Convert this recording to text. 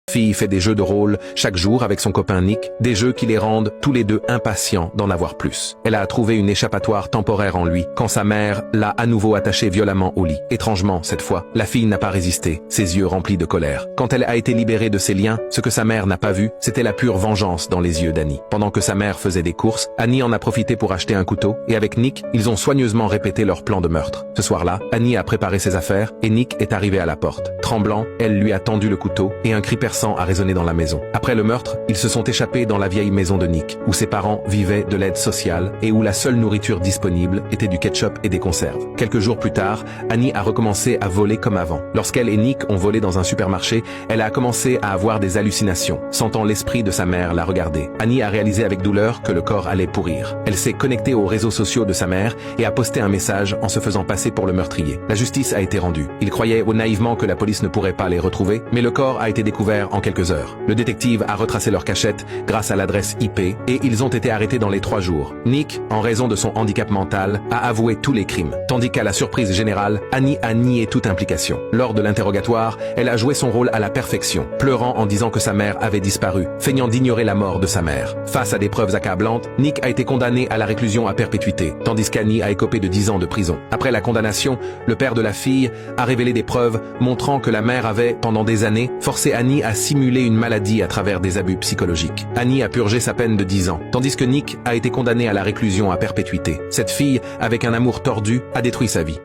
Fille fait des jeux de rôle chaque jour avec son copain Nick, des jeux qui les rendent tous les deux impatients d'en avoir plus. Elle a trouvé une échappatoire temporaire en lui, quand sa mère l'a à nouveau attaché violemment au lit. Étrangement, cette fois, la fille n'a pas résisté, ses yeux remplis de colère. Quand elle a été libérée de ses liens, ce que sa mère n'a pas vu, c'était la pure vengeance dans les yeux d'Annie. Pendant que sa mère faisait des courses, Annie en a profité pour acheter un couteau, et avec Nick, ils ont soigneusement répété leur plan de meurtre. Ce soir-là, Annie a préparé ses affaires, et Nick est arrivé à la porte. Tremblant, elle lui a tendu le couteau, et un cri perçant a résonné dans la maison. Après le meurtre, ils se sont échappés dans la vieille maison de Nick, où ses parents vivaient de l'aide sociale et où la seule nourriture disponible était du ketchup et des conserves. Quelques jours plus tard, Annie a recommencé à voler comme avant. Lorsqu'elle et Nick ont volé dans un supermarché, elle a commencé à avoir des hallucinations, sentant l'esprit de sa mère la regarder. Annie a réalisé avec douleur que le corps allait pourrir. Elle s'est connectée aux réseaux sociaux de sa mère et a posté un message en se faisant passer pour le meurtrier. La justice a été rendue. Ils croyaient naïvement que la police ne pourrait pas les retrouver, mais le corps a été découvert en quelques heures. Le détective a retracé leur cachette grâce à l'adresse IP et ils ont été arrêtés dans les 3 jours. Nick, en raison de son handicap mental, a avoué tous les crimes, tandis qu'à la surprise générale, Annie a nié toute implication. Lors de l'interrogatoire, elle a joué son rôle à la perfection, pleurant en disant que sa mère avait disparu, feignant d'ignorer la mort de sa mère. Face à des preuves accablantes, Nick a été condamné à la réclusion à perpétuité, tandis qu'Annie a écopé de 10 ans de prison. Après la condamnation, le père de la fille a révélé des preuves montrant que la mère avait, pendant des années, forcé Annie à simuler une maladie à travers des abus psychologiques. Annie a purgé sa peine de 10 ans, tandis que Nick a été condamné à la réclusion à perpétuité. Cette fille, avec un amour tordu, a détruit sa vie.